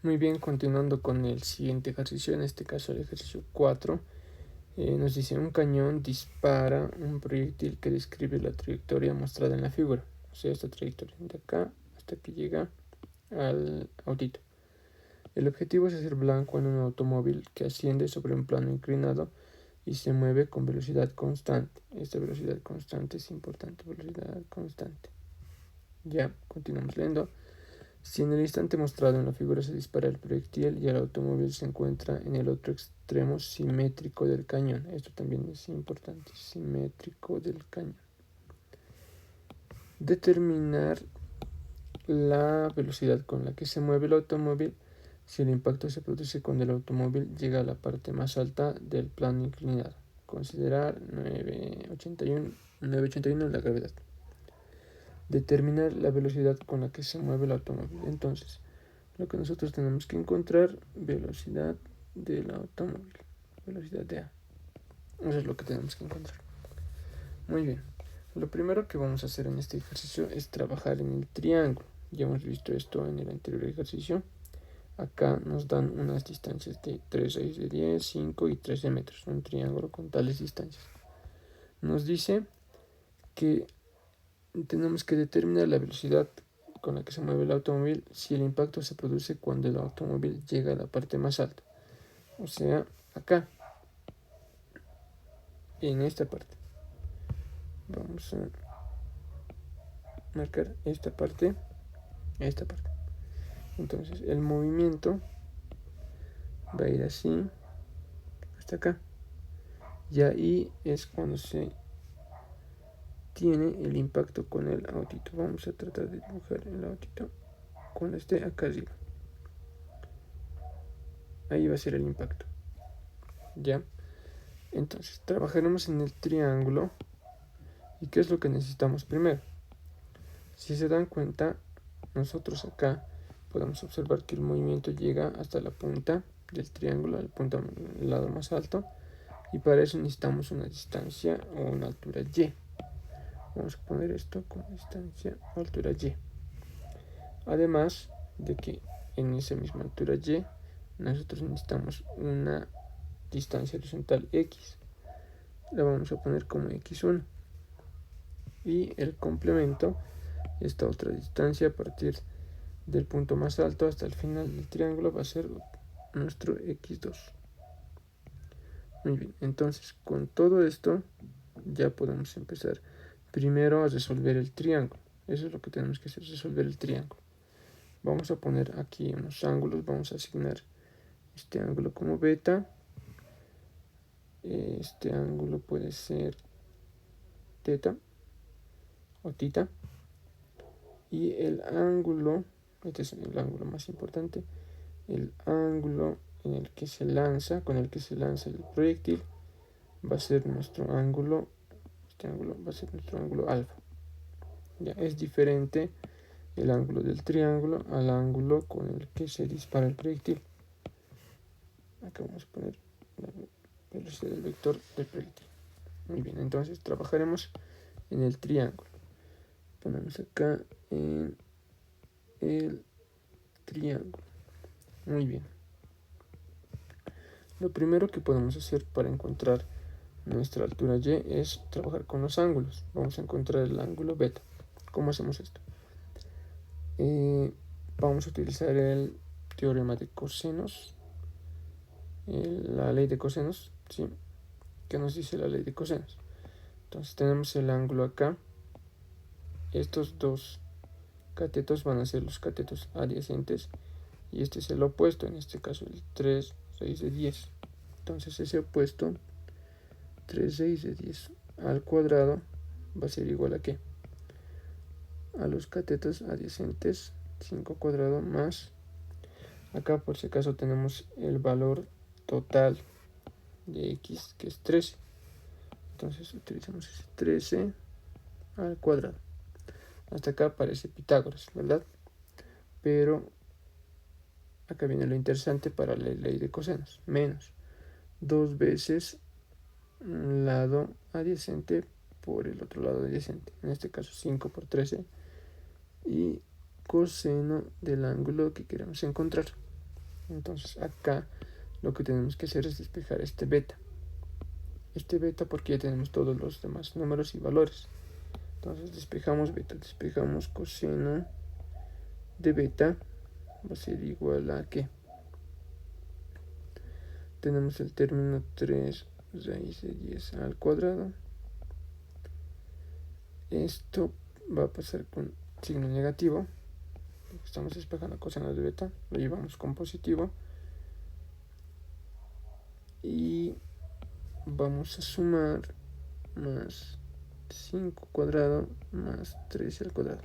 Muy bien, continuando con el siguiente ejercicio, en este caso el ejercicio 4, nos dice: un cañón dispara un proyectil que describe la trayectoria mostrada en la figura, o sea, esta trayectoria de acá hasta que llega al autito. El objetivo es hacer blanco en un automóvil que asciende sobre un plano inclinado y se mueve con velocidad constante. Esta velocidad constante es importante, velocidad constante. Ya, continuamos leyendo. Si en el instante mostrado en la figura se dispara el proyectil y el automóvil se encuentra en el otro extremo simétrico del cañón. Esto también es importante, simétrico del cañón. Determinar la velocidad con la que se mueve el automóvil si el impacto se produce cuando el automóvil llega a la parte más alta del plano inclinado. Considerar 981 la gravedad. Determinar la velocidad con la que se mueve el automóvil. Entonces, lo que nosotros tenemos que encontrar, velocidad del automóvil, velocidad de A. Eso es lo que tenemos que encontrar. Muy bien. Lo primero que vamos a hacer en este ejercicio es trabajar en el triángulo. Ya hemos visto esto en el anterior ejercicio. Acá nos dan unas distancias de 3, 6 de 10, 5 y 13 metros. Un triángulo con tales distancias. Nos dice que tenemos que determinar la velocidad con la que se mueve el automóvil si el impacto se produce cuando el automóvil llega a la parte más alta, o sea, acá, en esta parte. Vamos a marcar esta parte. Entonces el movimiento va a ir así hasta acá, y ahí es cuando se tiene el impacto con el autito. Vamos a tratar de dibujar el autito cuando esté acá arriba. Ahí va a ser el impacto. Ya. Entonces trabajaremos en el triángulo. ¿Y qué es lo que necesitamos primero? Si se dan cuenta, nosotros acá podemos observar que el movimiento llega hasta la punta del triángulo, al punto del lado más alto, y para eso necesitamos una distancia o una altura y. Vamos a poner esto como distancia o altura y. Además de que en esa misma altura y nosotros necesitamos una distancia horizontal x. La vamos a poner como x1. Y el complemento, esta otra distancia a partir del punto más alto hasta el final del triángulo, va a ser nuestro x2. Muy bien, entonces con todo esto ya podemos empezar primero a resolver el triángulo. Eso es lo que tenemos que hacer, resolver el triángulo. Vamos a poner aquí unos ángulos, vamos a asignar este ángulo como beta. Este ángulo puede ser teta o tita. Y el ángulo, este es el ángulo más importante, el ángulo en el que se lanza, con el que se lanza el proyectil, va a ser nuestro ángulo, este ángulo va a ser nuestro ángulo alfa. Ya es diferente el ángulo del triángulo al ángulo con el que se dispara el proyectil. Acá vamos a poner la velocidad del vector del proyectil. Muy bien, entonces trabajaremos en el triángulo. Ponemos acá en el triángulo. Muy bien. Lo primero que podemos hacer para encontrar nuestra altura y es trabajar con los ángulos. Vamos a encontrar el ángulo beta. ¿Cómo hacemos esto? Vamos a utilizar el teorema de cosenos, la ley de cosenos, ¿sí? ¿Qué nos dice la ley de cosenos? Entonces tenemos el ángulo acá. Estos dos catetos van a ser los catetos adyacentes y este es el opuesto, en este caso el 3, 6 de 10. Entonces ese opuesto, 3, 6 de 10 al cuadrado, va a ser igual a ¿qué? A los catetos adyacentes, 5 cuadrado más, acá por si acaso tenemos el valor total de x, que es 13. Entonces utilizamos ese 13 al cuadrado. Hasta acá aparece Pitágoras, ¿verdad? Pero acá viene lo interesante para la ley de cosenos. Menos 2 veces lado adyacente por el otro lado adyacente. En este caso 5 por 13. Y coseno del ángulo que queremos encontrar. Entonces acá lo que tenemos que hacer es despejar este beta. Este beta porque ya tenemos todos los demás números y valores. Entonces despejamos beta, despejamos coseno de beta, va a ser igual a ¿qué? Tenemos el término 3 raíz de 10 al cuadrado. Esto va a pasar con signo negativo. Estamos despejando coseno de beta, lo llevamos con positivo. Y vamos a sumar más 5 cuadrado más 13 al cuadrado.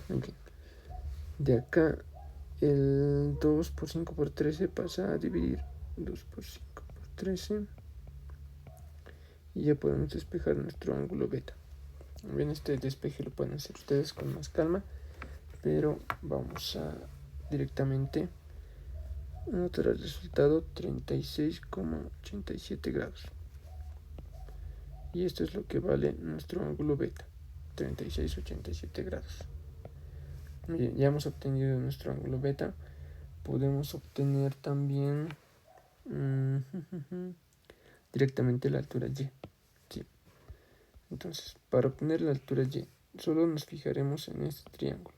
Okay. De acá el 2 por 5 por 13 pasa a dividir 2 por 5 por 13 y ya podemos despejar nuestro ángulo beta. Bien, este despeje lo pueden hacer ustedes con más calma, pero vamos a directamente anotar el resultado 36,87 grados. Y esto es lo que vale nuestro ángulo beta, 36,87 grados. Bien, ya hemos obtenido nuestro ángulo beta. Podemos obtener también directamente la altura y. Sí. Entonces, para obtener la altura y, solo nos fijaremos en este triángulo.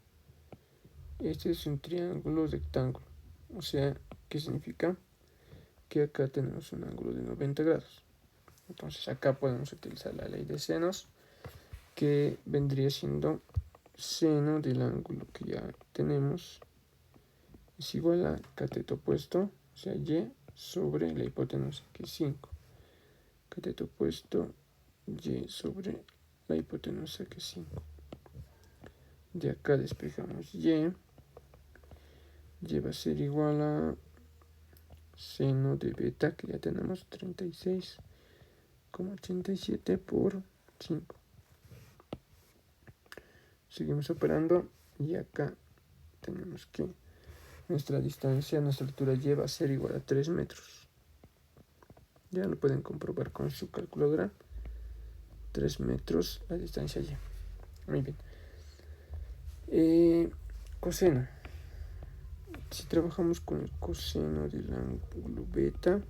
Este es un triángulo rectángulo. O sea, ¿qué significa? Que acá tenemos un ángulo de 90 grados. Entonces acá podemos utilizar la ley de senos, que vendría siendo seno del ángulo que ya tenemos es igual a cateto opuesto, o sea, y sobre la hipotenusa, que es 5. Cateto opuesto, y sobre la hipotenusa, que es 5. De acá despejamos y va a ser igual a seno de beta, que ya tenemos 36,87 por 5. Seguimos operando y acá tenemos que nuestra distancia, nuestra altura y va a ser igual a 3 metros. Ya lo pueden comprobar con su calculadora. 3 metros la distancia y. Muy bien. Coseno. Si trabajamos con el coseno del ángulo beta,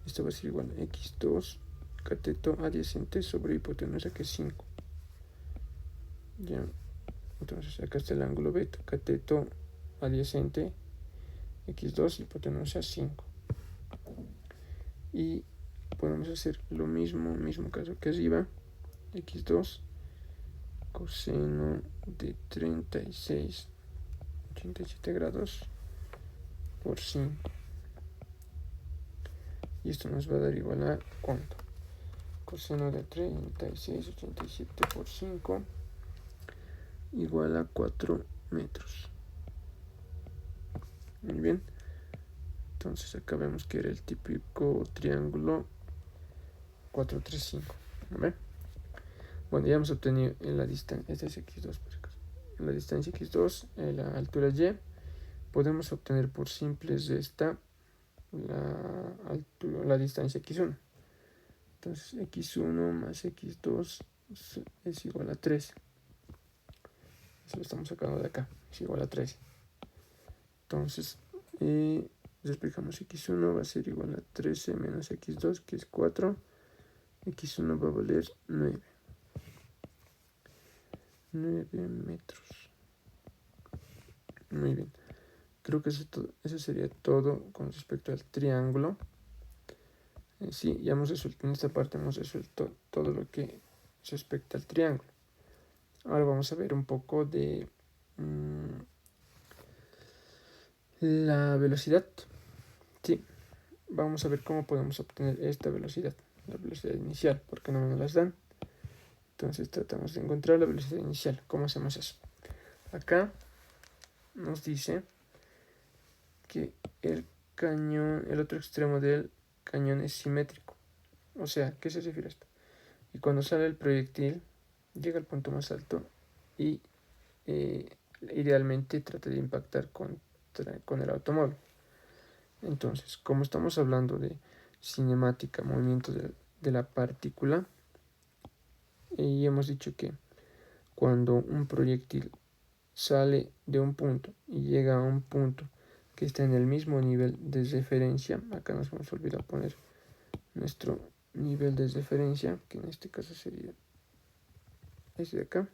esto va a ser igual a x2 cateto adyacente sobre hipotenusa, que es 5. Ya. Entonces acá está el ángulo beta, cateto adyacente x2, hipotenusa 5. Y podemos hacer lo mismo caso que arriba, x2 coseno de 36,87 grados por 5. Y esto nos va a dar igual a ¿cuánto? Coseno de 36,87 por 5 igual a 4 metros. Muy bien. Entonces acá vemos que era el típico triángulo 435. ¿Vale? Bueno, ya hemos obtenido en la distancia, este es x2 por acá. En la distancia x2, en la altura y, podemos obtener por simple resta la distancia x1. Entonces x1 más x2 es igual a 13. Eso lo estamos sacando de acá, es igual a 13. Entonces despejamos x1, va a ser igual a 13 menos x2, que es 4. x1 va a valer 9 metros. Muy bien. Creo que eso sería todo con respecto al triángulo. Sí, ya hemos resuelto, en esta parte hemos resuelto todo lo que respecta al triángulo. Ahora vamos a ver un poco de la velocidad. Sí, vamos a ver cómo podemos obtener esta velocidad, la velocidad inicial, porque no nos las dan. Entonces tratamos de encontrar la velocidad inicial. ¿Cómo hacemos eso? Acá nos dice que el cañón, el otro extremo del cañón es simétrico. O sea, ¿qué se refiere a esto? Y cuando sale el proyectil, llega al punto más alto y idealmente trata de impactar con el automóvil. Entonces, como estamos hablando de cinemática, movimiento de la partícula, y hemos dicho que cuando un proyectil sale de un punto y llega a un punto que está en el mismo nivel de referencia, acá nos vamos a olvidar poner nuestro nivel de referencia, que en este caso sería este de acá,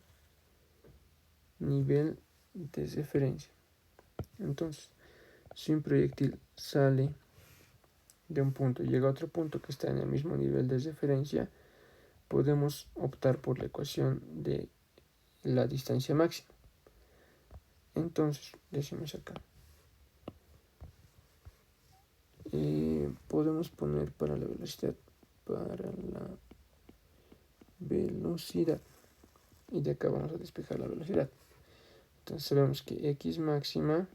nivel de referencia. Entonces, si un proyectil sale de un punto y llega a otro punto que está en el mismo nivel de referencia, podemos optar por la ecuación de la distancia máxima. Entonces, decimos acá, podemos poner para la velocidad, y de acá vamos a despejar la velocidad. Entonces sabemos que x máxima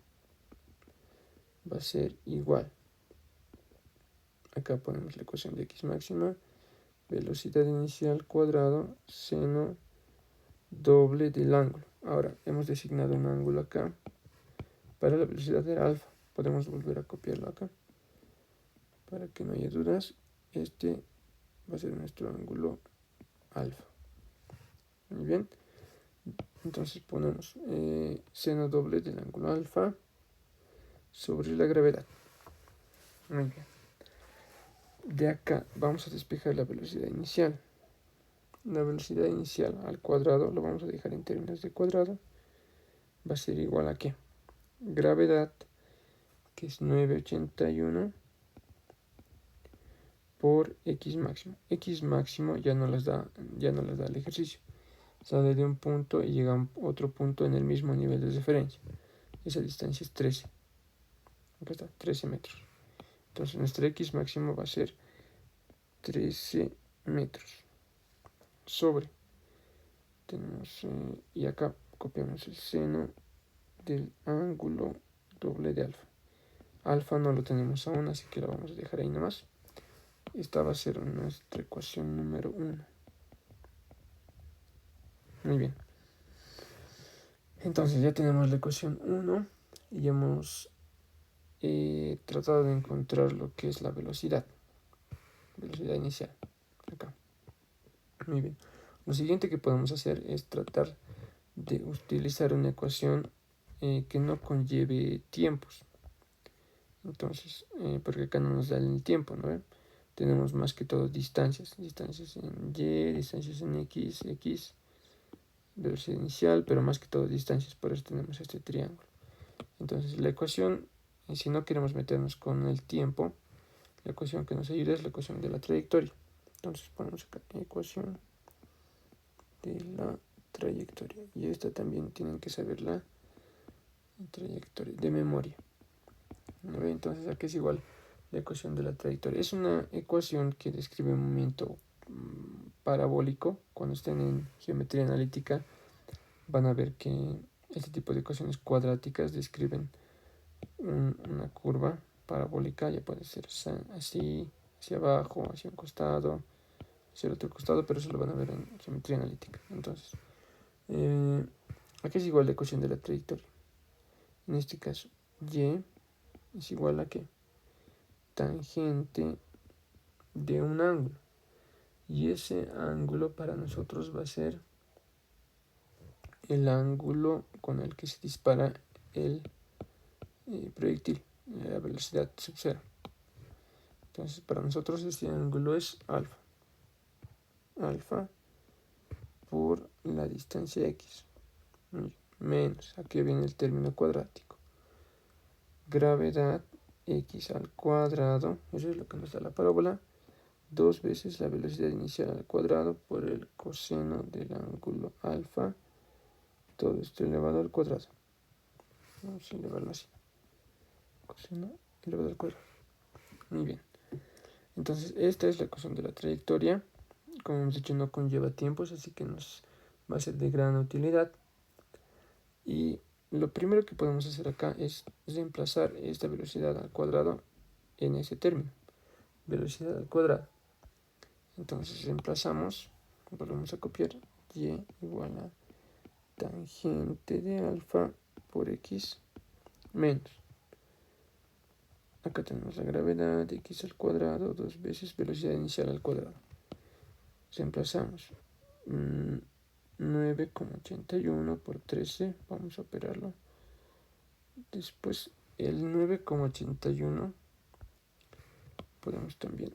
va a ser igual, acá ponemos la ecuación de x máxima, velocidad inicial cuadrado seno doble del ángulo. Ahora hemos designado un ángulo acá para la velocidad del alfa, podemos volver a copiarlo acá para que no haya dudas. Este va a ser nuestro ángulo alfa. Muy bien, entonces ponemos seno doble del ángulo alfa sobre la gravedad. Muy bien, de acá vamos a despejar la velocidad inicial. La velocidad inicial al cuadrado lo vamos a dejar en términos de cuadrado, va a ser igual a ¿qué? Gravedad, que es 981 por x máximo. X máximo ya no las da el ejercicio. Sale de un punto y llega a otro punto en el mismo nivel de referencia. Esa distancia es 13. Acá está, 13 metros. Entonces nuestro x máximo va a ser 13 metros sobre. Tenemos, y acá copiamos el seno del ángulo doble de alfa. Alfa no lo tenemos aún, así que lo vamos a dejar ahí nomás. Esta va a ser nuestra ecuación número 1. Muy bien. Entonces ya tenemos la ecuación 1 y hemos tratado de encontrar lo que es la velocidad inicial. Acá. Muy bien. Lo siguiente que podemos hacer es tratar de utilizar una ecuación que no conlleve tiempos. Entonces, porque acá no nos da el tiempo, ¿no? Tenemos más que todo distancias en y, distancias en x, velocidad inicial, pero más que todo distancias, por eso tenemos este triángulo. Entonces la ecuación, si no queremos meternos con el tiempo, la ecuación que nos ayuda es la ecuación de la trayectoria. Entonces ponemos acá ecuación de la trayectoria, y esta también tienen que saber la trayectoria de memoria. Entonces aquí es igual la ecuación de la trayectoria. Es una ecuación que describe un movimiento parabólico. Cuando estén en geometría analítica van a ver que este tipo de ecuaciones cuadráticas describen una curva parabólica. Ya puede ser así, hacia abajo, hacia un costado, hacia el otro costado, pero eso lo van a ver en geometría analítica. Entonces, aquí es igual la ecuación de la trayectoria. En este caso, y es igual a ¿qué? Tangente de un ángulo, y ese ángulo para nosotros va a ser el ángulo con el que se dispara el proyectil, la velocidad sub cero. Entonces para nosotros este ángulo es alfa por la distancia x menos, aquí viene el término cuadrático, gravedad x al cuadrado, eso es lo que nos da la parábola, 2 veces la velocidad inicial al cuadrado por el coseno del ángulo alfa, todo esto elevado al cuadrado. Vamos a elevarlo así, coseno elevado al cuadrado. Muy bien, entonces esta es la ecuación de la trayectoria. Como hemos dicho, no conlleva tiempos, así que nos va a ser de gran utilidad. Y lo primero que podemos hacer acá es reemplazar esta velocidad al cuadrado en ese término, velocidad al cuadrado. Entonces reemplazamos, volvemos a copiar, y igual a tangente de alfa por x menos. Acá tenemos la gravedad de x al cuadrado, 2 veces velocidad inicial al cuadrado. Reemplazamos. 9,81 por 13, vamos a operarlo. Después el 9,81 podemos también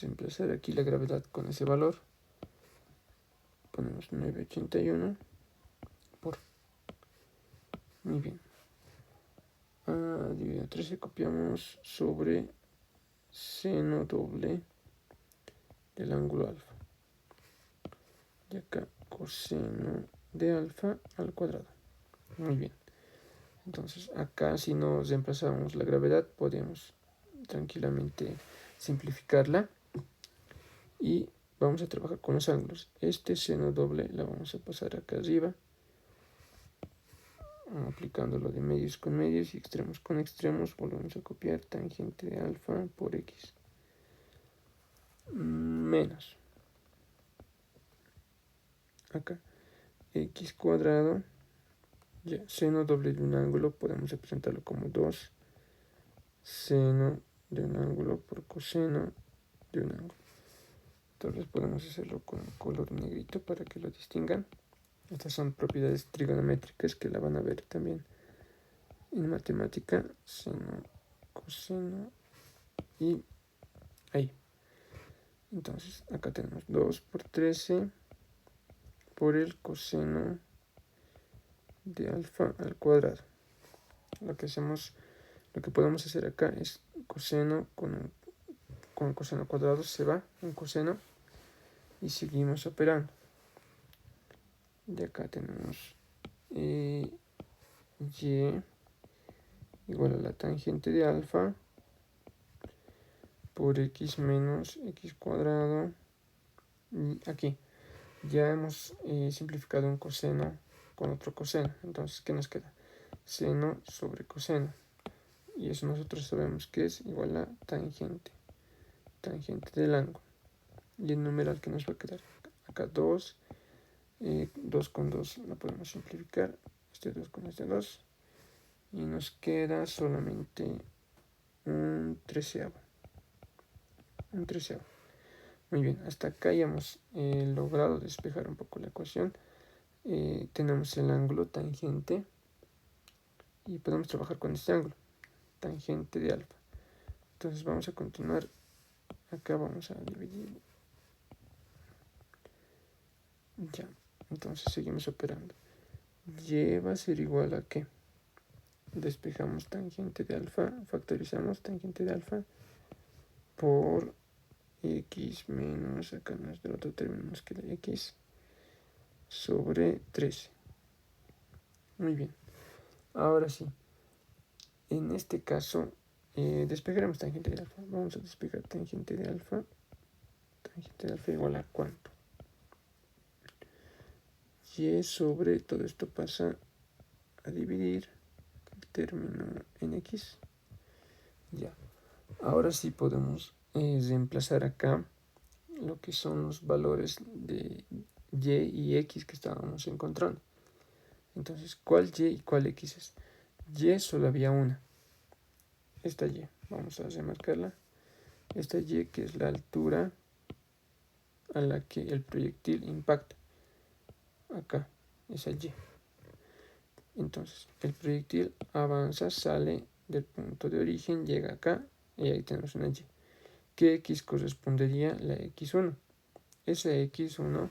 reemplazar aquí la gravedad con ese valor. Ponemos 9,81 por, muy bien, dividido 13, copiamos sobre seno doble del ángulo alfa, y acá coseno de alfa al cuadrado. Muy bien, entonces acá si nos reemplazamos la gravedad podemos tranquilamente simplificarla y vamos a trabajar con los ángulos. Este seno doble la vamos a pasar acá arriba, aplicándolo de medios con medios y extremos con extremos. Volvemos a copiar tangente de alfa por x menos acá x cuadrado, ya seno doble de un ángulo podemos representarlo como 2 seno de un ángulo por coseno de un ángulo. Entonces podemos hacerlo con color negrito para que lo distingan. Estas son propiedades trigonométricas que la van a ver también en matemática. Seno, coseno y ahí. Entonces acá tenemos 2 por 13 por el coseno de alfa al cuadrado. Lo que podemos hacer acá es coseno con coseno cuadrado se va en coseno y seguimos operando. De acá tenemos y igual a la tangente de alfa por x menos x cuadrado, y aquí ya hemos simplificado un coseno con otro coseno. Entonces, ¿qué nos queda? Seno sobre coseno, y eso nosotros sabemos que es igual a tangente del ángulo, y el numeral que nos va a quedar acá 2, 2 con 2 la podemos simplificar, este 2 con este 2, y nos queda solamente un treceavo. Muy bien, hasta acá ya hemos logrado despejar un poco la ecuación. Tenemos el ángulo tangente y podemos trabajar con este ángulo, tangente de alfa. Entonces vamos a continuar. Acá vamos a dividir. Ya, entonces seguimos operando. Y va a ser igual a ¿qué? Despejamos tangente de alfa, factorizamos tangente de alfa por x menos, acá nos del otro término nos queda x sobre 13. Muy bien, ahora sí, en este caso despejaremos tangente de alfa. Vamos a despejar tangente de alfa igual a ¿cuánto? Y sobre todo esto pasa a dividir el término en x. Ya, ahora sí podemos reemplazar acá lo que son los valores de y y x que estábamos encontrando. Entonces, ¿cuál y y cuál x es? Y solo había una, esta y, vamos a remarcarla, esta y que es la altura a la que el proyectil impacta, acá, esa y. Entonces, el proyectil avanza, sale del punto de origen, llega acá y ahí tenemos una y. ¿Qué x correspondería? La x1. Esa x1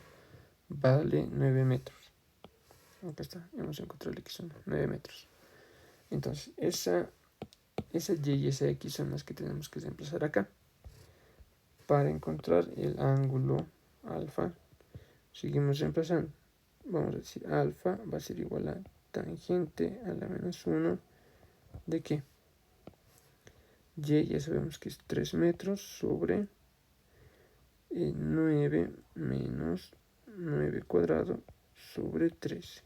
vale 9 metros. Acá está, hemos encontrado el x1, 9 metros. Entonces, esa y y esa x son las que tenemos que reemplazar acá. Para encontrar el ángulo alfa, seguimos reemplazando. Vamos a decir alfa va a ser igual a tangente a la menos 1 de ¿qué? Y ya sabemos que es 3 metros sobre 9 menos 9 cuadrado sobre 13.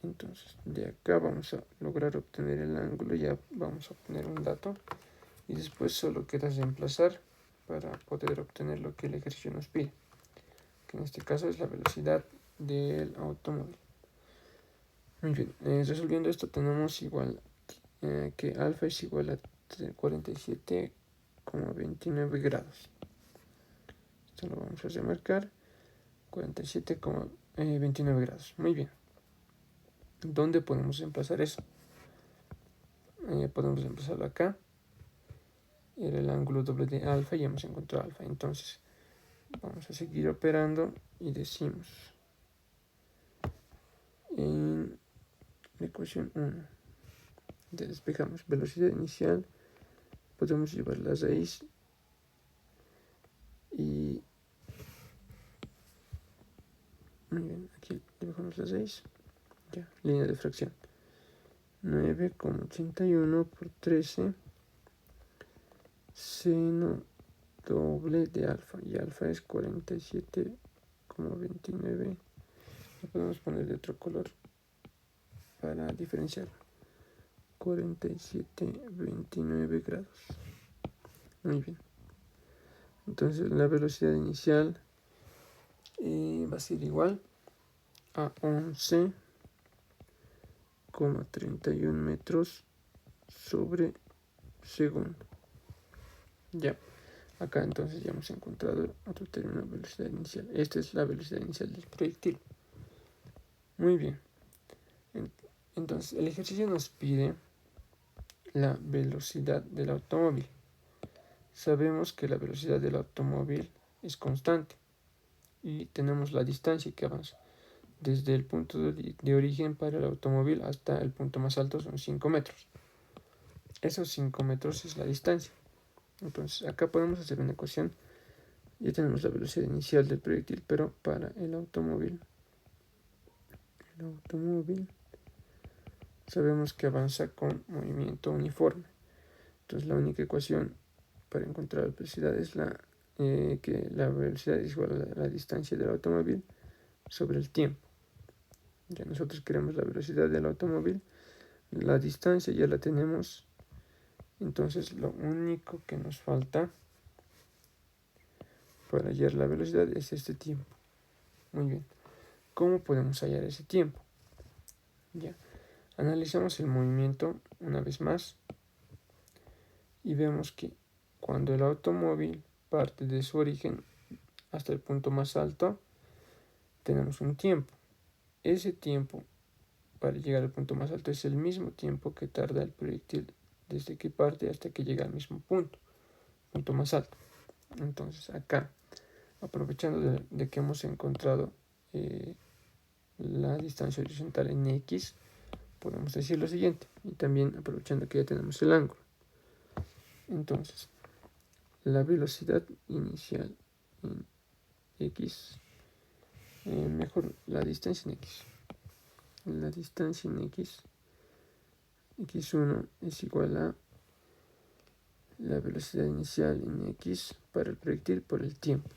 Entonces, de acá vamos a lograr obtener el ángulo, ya vamos a obtener un dato y después solo queda reemplazar para poder obtener lo que el ejercicio nos pide, que en este caso es la velocidad del automóvil. Muy bien, resolviendo esto tenemos igual que alfa es igual a 47,29 grados. Esto lo vamos a remarcar. 47,29 grados. Muy bien. ¿Dónde podemos emplazar eso? Podemos emplazarlo acá. Era el ángulo doble de alfa y hemos encontrado alfa. Entonces, vamos a seguir operando y decimos en la ecuación 1. Ya despejamos velocidad inicial. Podemos llevar la raíz y muy bien, aquí dibujamos la raíz. Ya, línea de fracción. 9,81 por 13 seno doble de alfa, y alfa es 47,29. Lo podemos poner de otro color para diferenciar. 47,29 grados. Muy bien. Entonces la velocidad inicial va a ser igual a 11,31 metros sobre segundo. Ya, acá entonces ya hemos encontrado otro término de velocidad inicial. Esta es la velocidad inicial del proyectil. Muy bien. Entonces el ejercicio nos pide la velocidad del automóvil. Sabemos que la velocidad del automóvil es constante y tenemos la distancia que avanza. Desde el punto de origen para el automóvil hasta el punto más alto son 5 metros. Esos 5 metros es la distancia. Entonces acá podemos hacer una ecuación. Ya tenemos la velocidad inicial del proyectil, pero para el automóvil sabemos que avanza con movimiento uniforme. Entonces la única ecuación para encontrar la velocidad es que la velocidad es igual a la distancia del automóvil sobre el tiempo. Ya nosotros queremos la velocidad del automóvil, la distancia ya la tenemos, entonces lo único que nos falta para hallar la velocidad es este tiempo. Muy bien, ¿cómo podemos hallar ese tiempo? Ya, analizamos el movimiento una vez más y vemos que cuando el automóvil parte de su origen hasta el punto más alto, tenemos un tiempo. Ese tiempo para llegar al punto más alto es el mismo tiempo que tarda el proyectil desde que parte hasta que llega al mismo punto más alto. Entonces acá, aprovechando de que hemos encontrado la distancia horizontal en X, podemos decir lo siguiente, y también aprovechando que ya tenemos el ángulo. Entonces, la velocidad inicial en X, mejor la distancia en X. La distancia en X1 es igual a la velocidad inicial en X para el proyectil por el tiempo.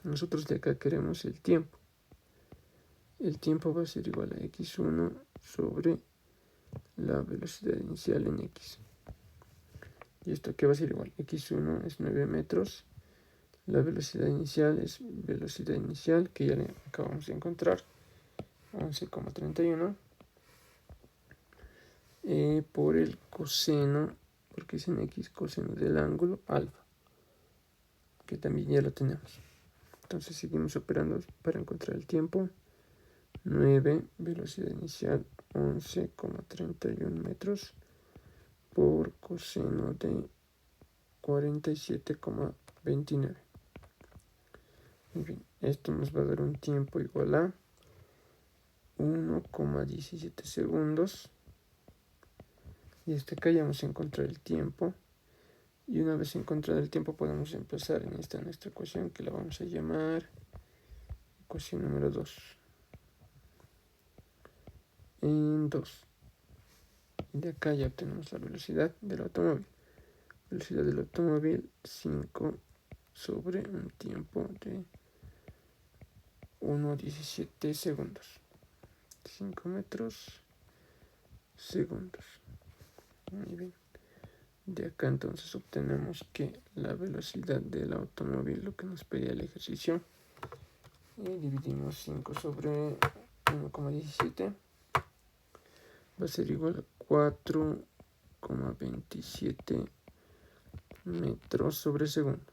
Nosotros de acá queremos el tiempo. El tiempo va a ser igual a X1 sobre la velocidad inicial en X. ¿Y esto qué va a ser igual? X1 es 9 metros. La velocidad inicial es velocidad inicial, que ya le acabamos de encontrar, 11,31. Por el coseno, porque es en X, coseno del ángulo alfa, que también ya lo tenemos. Entonces seguimos operando para encontrar el tiempo. 9, velocidad inicial 11,31 metros por coseno de 47,29. Muy bien, esto nos va a dar un tiempo igual a 1,17 segundos. Y hasta acá ya vamos a encontrar el tiempo. Y una vez encontrado el tiempo podemos empezar en esta nuestra ecuación, que la vamos a llamar ecuación número 2. En 2. Y de acá ya obtenemos la velocidad del automóvil. Velocidad del automóvil 5 sobre un tiempo de 1,17 segundos. 5 metros segundos. Muy bien. De acá entonces obtenemos que la velocidad del automóvil, lo que nos pedía el ejercicio, dividimos 5 sobre 1,17, va a ser igual a 4,27 metros sobre segundo.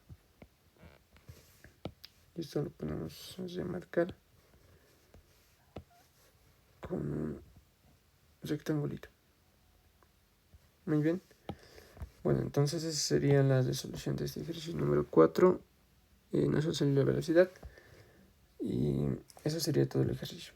Y esto lo podemos remarcar con un rectangulito. Muy bien. Bueno, entonces esa sería la resolución de este ejercicio número 4. Nos ha salido la velocidad. Y eso sería todo el ejercicio.